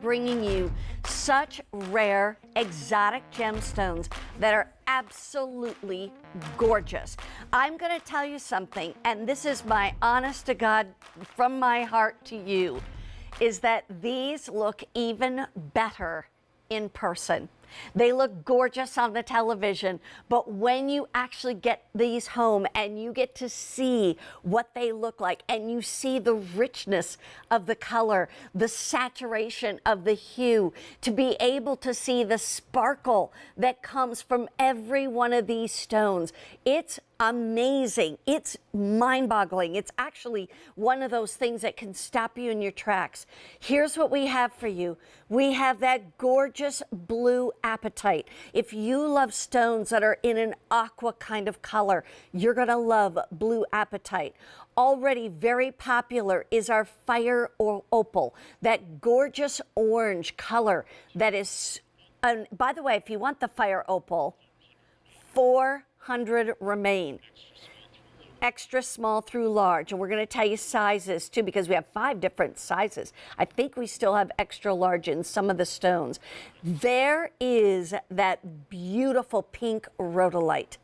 bringing you such rare, exotic gemstones that are absolutely gorgeous. I'm going to tell you something, and this is my honest to God, from my heart to you, is that these look even better in person. They look gorgeous on the television, but when you actually get these home and you get to see what they look like and you see the richness of the color, the saturation of the hue, to be able to see the sparkle that comes from every one of these stones, it's amazing. It's mind-boggling. It's actually one of those things that can stop you in your tracks. Here's what we have for you. We have that gorgeous blue apatite. If you love stones that are in an aqua kind of color, you're going to love blue apatite. Already very popular is our fire or opal, that gorgeous orange color that is, by the way, if you want the fire opal, 400 remain. Extra small through large, and we're going to tell you sizes too, because we have 5 different sizes. I think we still have extra large in some of the stones. There is that beautiful pink rhodolite.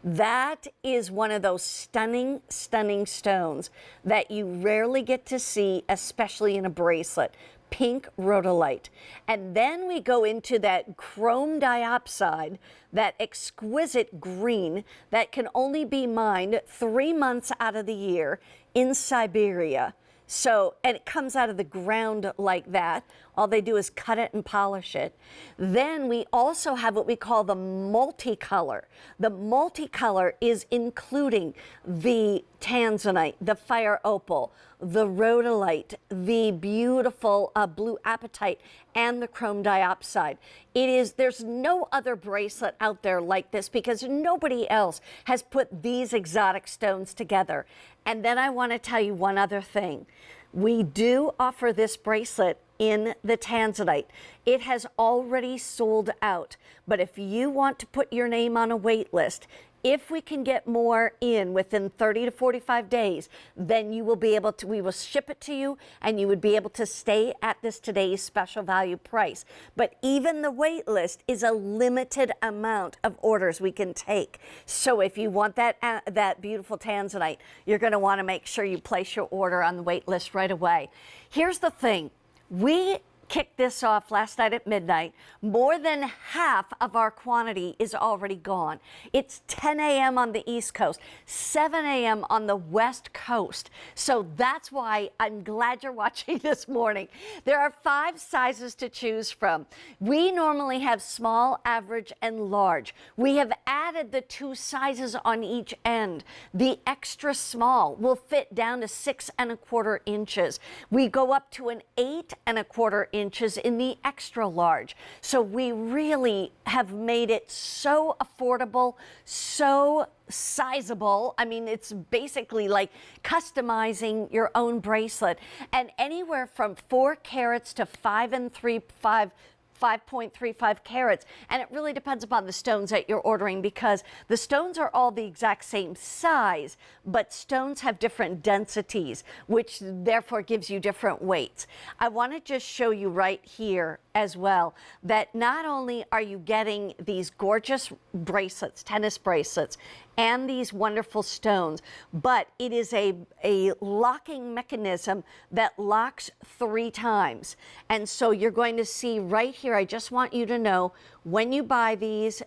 That is one of those stunning, stunning stones that you rarely get to see, especially in a bracelet. Pink rhodolite. And then we go into that chrome diopside, that exquisite green that can only be mined 3 months out of the year in Siberia. So, and it comes out of the ground like that. All they do is cut it and polish it. Then we also have what we call the multicolor. The multicolor is including the tanzanite, the fire opal, the rhodolite, the beautiful blue apatite, and the chrome diopside. There's no other bracelet out there like this because nobody else has put these exotic stones together. And then I want to tell you one other thing. We do offer this bracelet in the tanzanite. It has already sold out, but if you want to put your name on a wait list, if we can get more in within 30 to 45 days, then you will be able to, we will ship it to you and you would be able to stay at this today's special value price. But even the wait list is a limited amount of orders we can take. So if you want that beautiful tanzanite, you're going to want to make sure you place your order on the wait list right away. Here's the thing. We kicked this off last night at midnight. More than half of our quantity is already gone. It's 10 a.m. on the East Coast, 7 a.m. on the West Coast. So that's why I'm glad you're watching this morning. There are 5 sizes to choose from. We normally have small, average, and large. We have added the 2 sizes on each end. The extra small will fit down to 6 1/4 inches. We go up to an 8 1/4 inches in the extra large. So we really have made it so affordable, so sizable. I mean, it's basically like customizing your own bracelet, and anywhere from 4 carats to 5.35 carats. And it really depends upon the stones that you're ordering, because the stones are all the exact same size, but stones have different densities, which therefore gives you different weights. I want to just show you right here as well that not only are you getting these gorgeous bracelets, tennis bracelets, and these wonderful stones, but it is a locking mechanism that locks 3 times. And so you're going to see right here, I just want you to know, when you buy these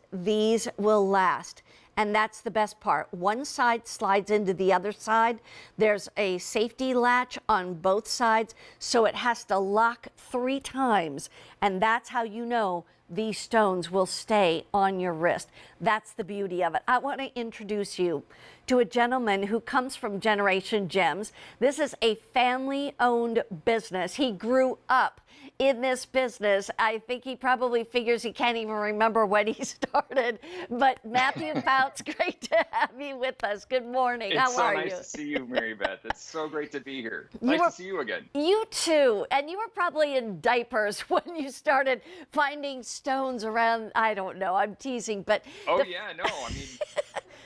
will last. And that's the best part. One side slides into the other side. There's a safety latch on both sides, so it has to lock 3 times. And that's how you know these stones will stay on your wrist. That's the beauty of it. I want to introduce you to a gentleman who comes from Generation Gems. This is a family-owned business. He grew up in this business. I think he probably figures he can't even remember when he started. But Matthew Fouts, great to have you with us. Good morning. How are you? It's so nice to see you, Mary Beth. It's so great to be here. Nice to see you again. You too. And you were probably in diapers when you started finding stones around. I don't know. I'm teasing, but oh yeah, no. I mean,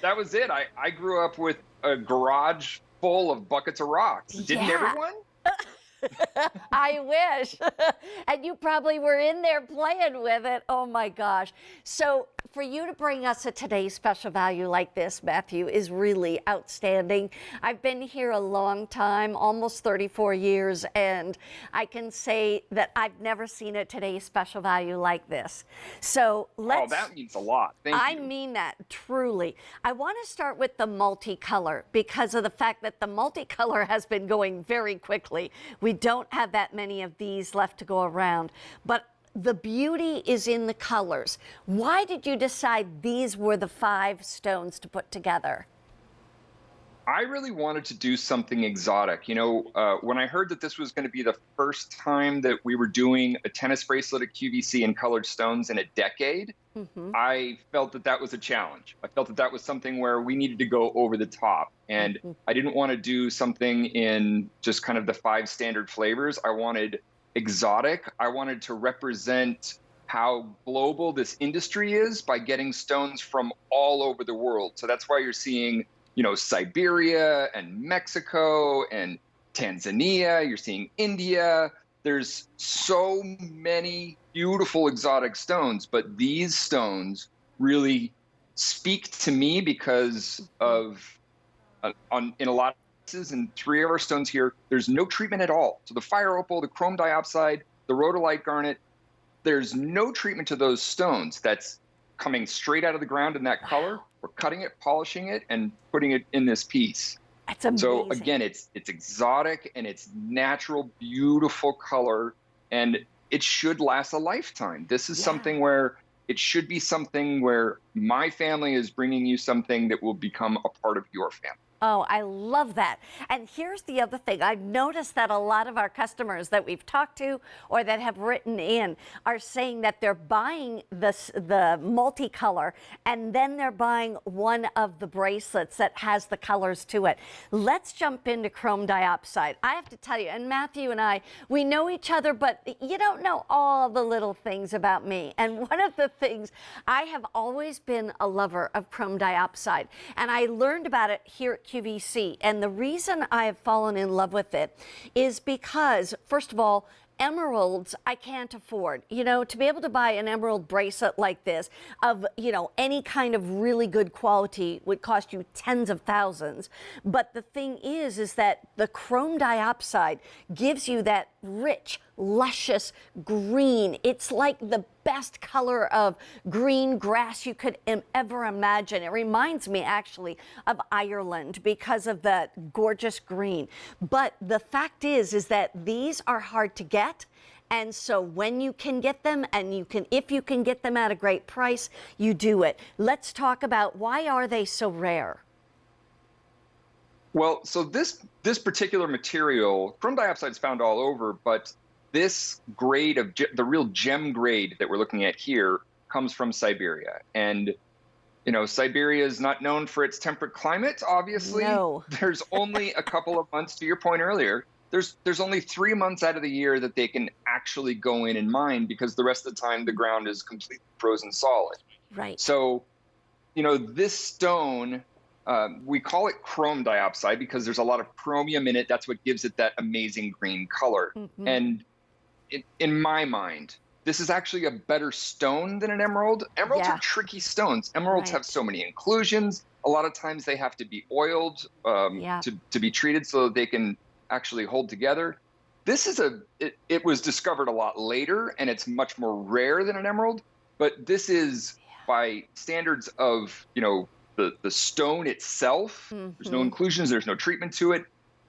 that was it. I grew up with a garage full of buckets of rocks. Didn't everyone? I wish. And you probably were in there playing with it. Oh my gosh. So for you to bring us a today's special value like this, Matthew, is really outstanding. I've been here a long time, almost 34 years, and I can say that I've never seen a today's special value like this. So let's... Oh, that means a lot. Thank you. I mean that, truly. I want to start with the multicolor because of the fact that the multicolor has been going very quickly. We don't have that many of these left to go around, but the beauty is in the colors. Why did you decide these were the 5 stones to put together? I really wanted to do something exotic. You know, when I heard that this was going to be the first time that we were doing a tennis bracelet at QVC in colored stones in a decade, I felt that that was a challenge. I felt that that was something where we needed to go over the top. And I didn't want to do something in just kind of the 5 standard flavors. I wanted exotic. I wanted to represent how global this industry is by getting stones from all over the world. So that's why you're seeing, you know, Siberia and Mexico and Tanzania. You're seeing India. There's so many beautiful exotic stones, but these stones really speak to me because of, in a lot of cases, in 3 of our stones here, there's no treatment at all. So the fire opal, the chrome diopside, the rhodolite garnet, there's no treatment to those stones. That's coming straight out of the ground in that color. We're cutting it, polishing it, and putting it in this piece. That's amazing. So again, it's exotic and it's natural, beautiful color, and it should last a lifetime. This is something where it should be something where my family is bringing you something that will become a part of your family. Oh, I love that. And here's the other thing. I've noticed that a lot of our customers that we've talked to or that have written in are saying that they're buying the multicolor and then they're buying one of the bracelets that has the colors to it. Let's jump into chrome diopside. I have to tell you, and Matthew and I, we know each other, but you don't know all the little things about me. And one of the things, I have always been a lover of chrome diopside, and I learned about it here at QVC. And the reason I have fallen in love with it is because, first of all, emeralds I can't afford. You know, to be able to buy an emerald bracelet like this of, you know, any kind of really good quality would cost you tens of thousands. But the thing is that the chrome diopside gives you that rich, luscious green. It's like the best color of green grass you could ever imagine. It reminds me actually of Ireland because of that gorgeous green. But the fact is that these are hard to get. And so when you can get them, and if you can get them at a great price, you do it. Let's talk about, why are they so rare? Well, so this particular material, chrome diopside is found all over, but this grade of the real gem grade that we're looking at here comes from Siberia. And, you know, Siberia is not known for its temperate climate, obviously. No. There's only a couple of months, to your point earlier, there's only 3 months out of the year that they can actually go in and mine, because the rest of the time the ground is completely frozen solid. Right. So, you know, this stone, we call it chrome diopside because there's a lot of chromium in it. That's what gives it that amazing green color. And in my mind, this is actually a better stone than an emerald. Emeralds are tricky stones. Emeralds have so many inclusions. A lot of times they have to be oiled to be treated so that they can actually hold together. This is it was discovered a lot later, and it's much more rare than an emerald. But this is, by standards of, you know, the stone itself, there's no inclusions, there's no treatment to it.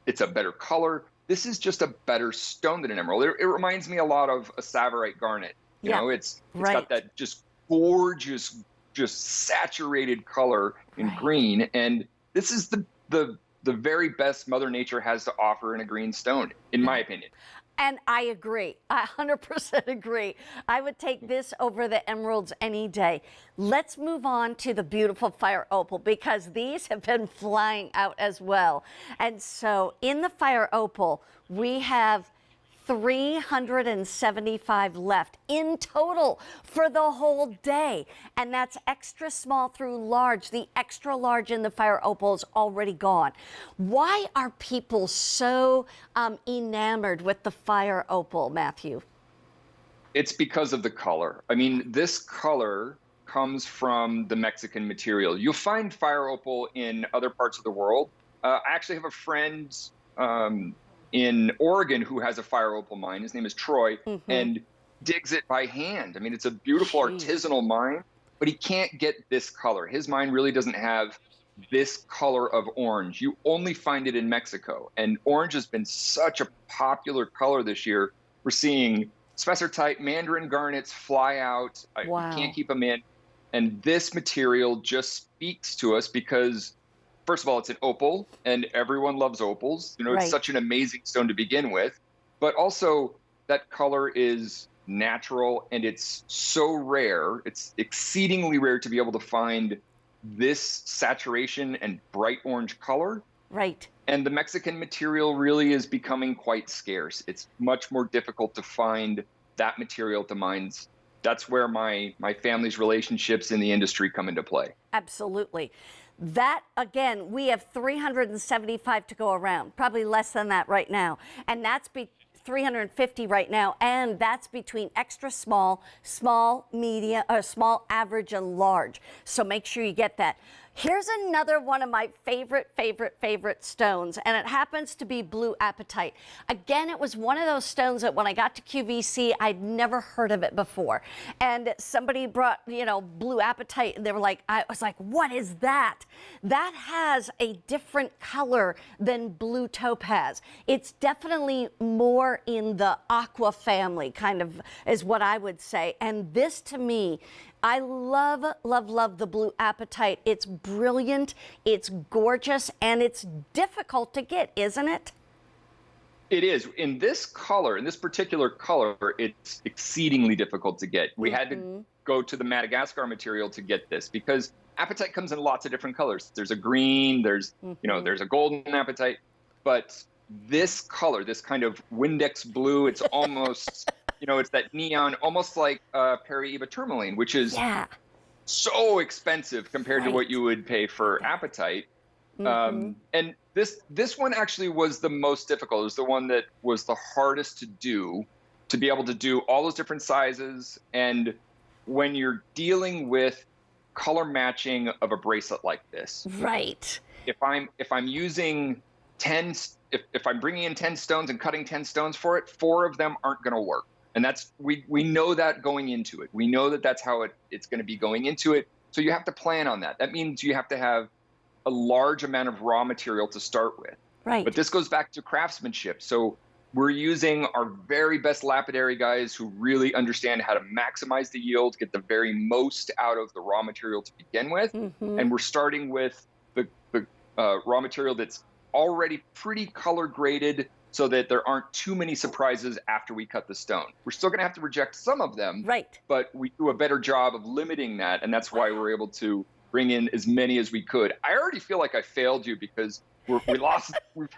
It's a better color. This is just a better stone than an emerald. It reminds me a lot of a Tsavorite garnet. You know, it's got that just gorgeous, just saturated color in green. And this is the very best Mother Nature has to offer in a green stone, in my opinion. And I agree. I 100% agree. I would take this over the emeralds any day. Let's move on to the beautiful fire opal, because these have been flying out as well. And so in the fire opal, we have 375 left in total for the whole day. And that's extra small through large. The extra large in the Fire Opal is already gone. Why are people so enamored with the Fire Opal, Matthew? It's because of the color. I mean, this color comes from the Mexican material. You'll find Fire Opal in other parts of the world. I actually have a friend in Oregon who has a Fire Opal mine. His name is Troy, and digs it by hand. I mean, it's a beautiful artisanal mine, but he can't get this color. His mine really doesn't have this color of orange. You only find it in Mexico. And orange has been such a popular color this year. We're seeing Spessartite, Mandarin garnets fly out. Wow. You can't keep them in. And this material just speaks to us because, first of all, it's an opal, and everyone loves opals. You know, it's such an amazing stone to begin with. But also, that color is natural, and it's so rare. It's exceedingly rare to be able to find this saturation and bright orange color. Right. And the Mexican material really is becoming quite scarce. It's much more difficult to find that material at the mines. That's where my family's relationships in the industry come into play. Absolutely. That, again, we have 375 to go around, probably less than that right now. And that's 350 right now, and that's between extra small, small, medium, small, average, and large. So make sure you get that. Here's another one of my favorite stones, and it happens to be blue apatite. Again, it was one of those stones that when I got to QVC, I'd never heard of it before. And somebody brought, blue apatite, and they were like, I was like, what is that? That has a different color than blue topaz. It's definitely more in the aqua family, kind of, is what I would say. And this, to me, I love the blue apatite. It's brilliant, it's gorgeous, and it's difficult to get, isn't it? It is. In this color, in this particular color, it's exceedingly difficult to get. We had to go to the Madagascar material to get this because apatite comes in lots of different colors. There's a green, there's a golden apatite, but this color, this kind of Windex blue, it's almost it's that neon, almost like Peri-Eva tourmaline, which is so expensive compared to what you would pay for apatite. And this one actually was the most difficult. It was the one that was the hardest to do, to be able to do all those different sizes. And when you're dealing with color matching of a bracelet like this, right? If I'm using 10, if I'm bringing in 10 stones and cutting 10 stones for it, 4 of them aren't going to work. And that's, we know that going into it. We know that that's how it's going to be going into it. So you have to plan on that. That means you have to have a large amount of raw material to start with. Right. But this goes back to craftsmanship. So we're using our very best lapidary guys who really understand how to maximize the yield, get the very most out of the raw material to begin with. And we're starting with the raw material that's already pretty color graded, so that there aren't too many surprises after we cut the stone. We're still going to have to reject some of them, right? But we do a better job of limiting that, and that's why we're able to bring in as many as we could. I already feel like I failed you because we lost. We've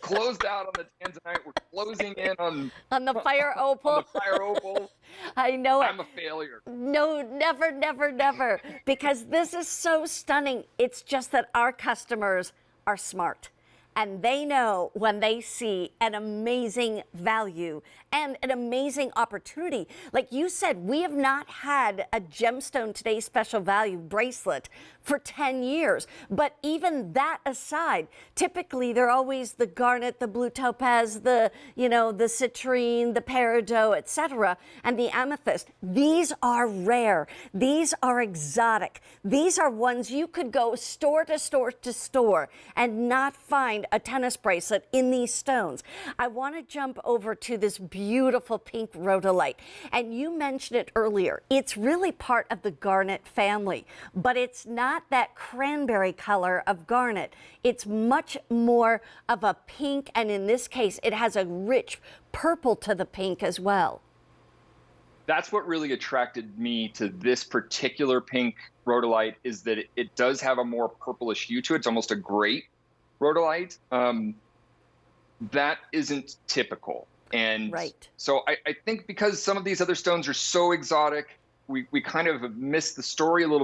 closed out on the tanzanite. We're closing in on the Fire Opal. On the Fire Opal. I know it. I'm a failure. No, never, because this is so stunning. It's just that our customers are smart. And they know when they see an amazing value and an amazing opportunity. Like you said, we have not had a Gemstone Today's Special Value bracelet for 10 years. But even that aside, typically they're always the garnet, the blue topaz, the citrine, the peridot, etc., and the amethyst. These are rare. These are exotic. These are ones you could go store to store to store and not find a tennis bracelet in these stones. I want to jump over to this beautiful pink rhodolite. And you mentioned it earlier. It's really part of the garnet family, but it's not that cranberry color of garnet. It's much more of a pink, and in this case, it has a rich purple to the pink as well. That's what really attracted me to this particular pink rhodolite, is that it does have a more purplish hue to it. It's almost a grape rhodolite. That isn't typical. And Right. so I think because some of these other stones are so exotic, we kind of have missed the story a little bit.